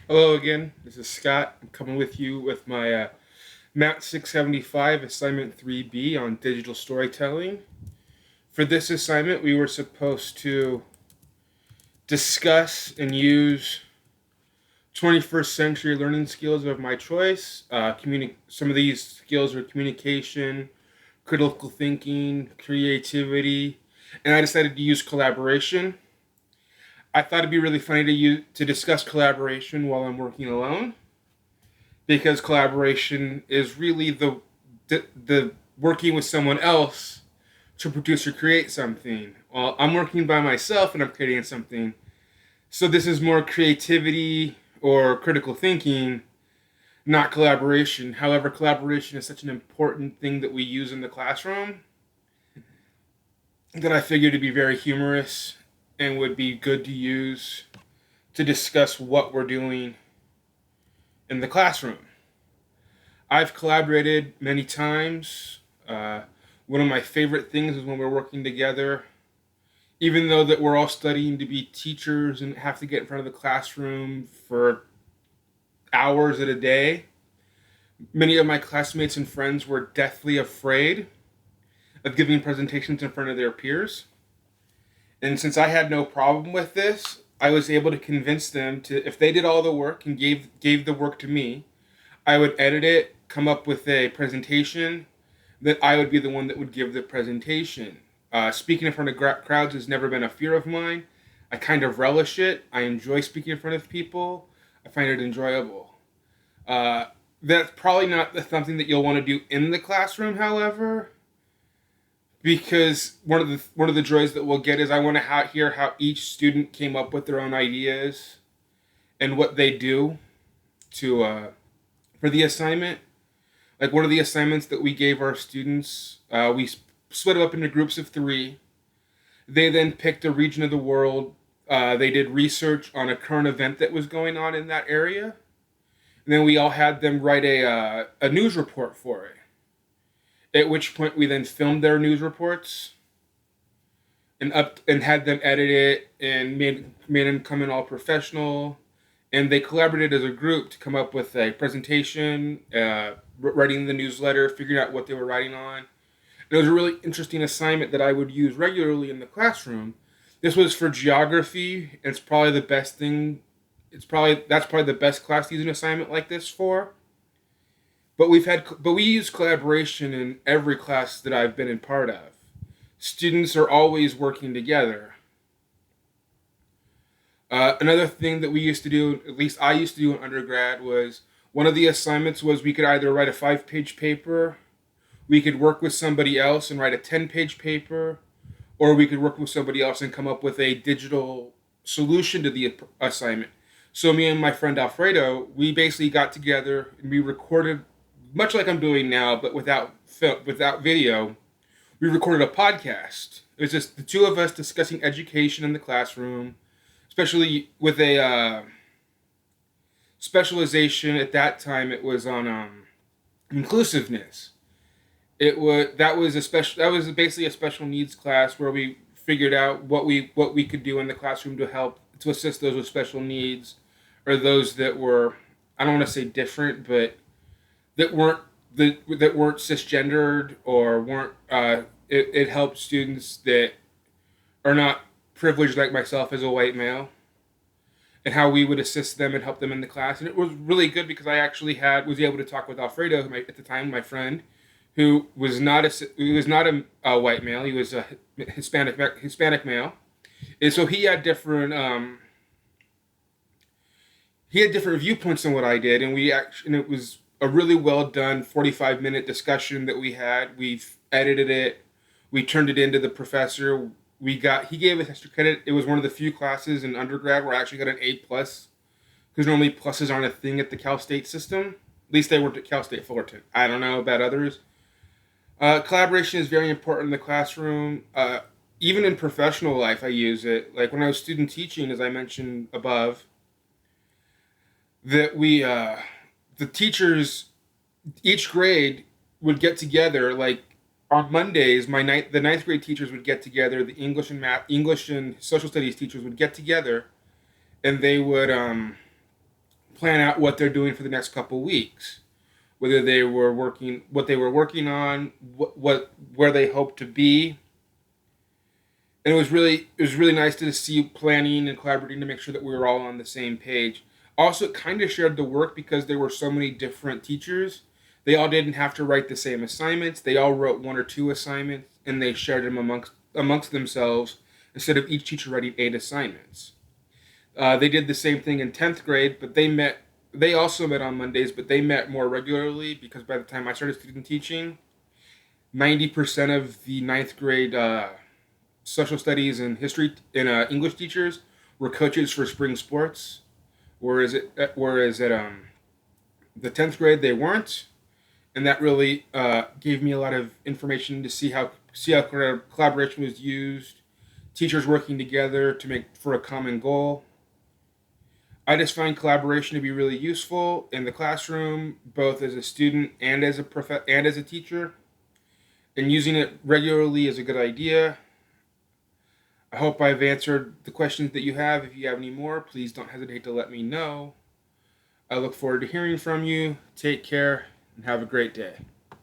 Hello again. This is Scott. I'm coming with you with my Mat 675 assignment 3B on digital storytelling. For this assignment, we were supposed to discuss and use 21st century learning skills of my choice. Some of these skills are communication, critical thinking, creativity, and I decided to use collaboration. I thought it'd be really funny to discuss collaboration while I'm working alone, because collaboration is really the working with someone else to produce or create something. Well, I'm working by myself and I'm creating something. So this is more creativity or critical thinking, not collaboration. However, collaboration is such an important thing that we use in the classroom that I figured it'd be very humorous and would be good to use to discuss what we're doing in the classroom. I've collaborated many times. One of my favorite things is when we're working together. Even though that we're all studying to be teachers and have to get in front of the classroom for hours at a day, many of my classmates and friends were deathly afraid of giving presentations in front of their peers. And since I had no problem with this, I was able to convince them to, if they did all the work and gave the work to me, I would edit it, come up with a presentation, that I would be the one that would give the presentation. Speaking in front of crowds has never been a fear of mine. I kind of relish it. I enjoy speaking in front of people. I find it enjoyable. Uh, that's probably not something that you'll want to do in the classroom, however, because one of the joys that we'll get is I want to hear how each student came up with their own ideas and what they do to for the assignment. Like one of the assignments that we gave our students, we split them up into groups of three. They then picked a region of the world. They did research on a current event that was going on in that area. And then we all had them write a news report for it. At which point we then filmed their news reports and had them edit it and made them come in all professional. And they collaborated as a group to come up with a presentation, writing the newsletter, figuring out what they were writing on. And it was a really interesting assignment that I would use regularly in the classroom. This was for geography. It's probably the best thing. That's probably the best class to use an assignment like this for. But we use collaboration in every class that I've been in part of. Students are always working together. Another thing that we used to do, at least I used to do in undergrad, was one of the assignments was we could either write a 5-page paper, we could work with somebody else and write a 10-page paper, or we could work with somebody else and come up with a digital solution to the assignment. So me and my friend Alfredo, we basically got together and we recorded, much like I'm doing now, but without video. We recorded a podcast. It was just the two of us discussing education in the classroom, especially with a specialization at that time. It was on inclusiveness. That was basically a special needs class where we figured out what we could do in the classroom to help to assist those with special needs, or those that were, I don't want to say different, but that weren't that weren't cisgendered, or weren't it helped students that are not privileged like myself as a white male, and how we would assist them and help them in the class. And it was really good because I actually had was able to talk with Alfredo, at the time my friend, who was not a white male. He was a Hispanic male, and so he had different viewpoints than what I did, and it was a really well done 45-minute discussion that we had. We've edited it, we turned it into the professor. He gave us extra credit. It was one of the few classes in undergrad where I actually got an A+, because normally pluses aren't a thing at the Cal State system. At least they weren't at Cal State Fullerton. I don't know about others. Collaboration is very important in the classroom. Even in professional life, I use it. Like when I was student teaching, as I mentioned above, that the teachers, each grade would get together. Like on Mondays, the ninth grade teachers would get together. The English and social studies teachers would get together, and they would plan out what they're doing for the next couple weeks, whether they were working, what they were working on, where they hope to be. And it was really nice to see planning and collaborating to make sure that we were all on the same page. Also, it kind of shared the work because there were so many different teachers. They all didn't have to write the same assignments. They all wrote one or two assignments, and they shared them amongst themselves instead of each teacher writing 8 assignments. They did the same thing in 10th grade, but they met. They also met on Mondays, but they met more regularly because by the time I started student teaching, 90% of the ninth grade social studies and history and English teachers were coaches for spring sports, whereas at the 10th grade they weren't, and that really gave me a lot of information to see how collaboration was used, teachers working together to make for a common goal. I just find collaboration to be really useful in the classroom, both as a student and as a teacher, and using it regularly is a good idea. I hope I've answered the questions that you have. If you have any more, please don't hesitate to let me know. I look forward to hearing from you. Take care and have a great day.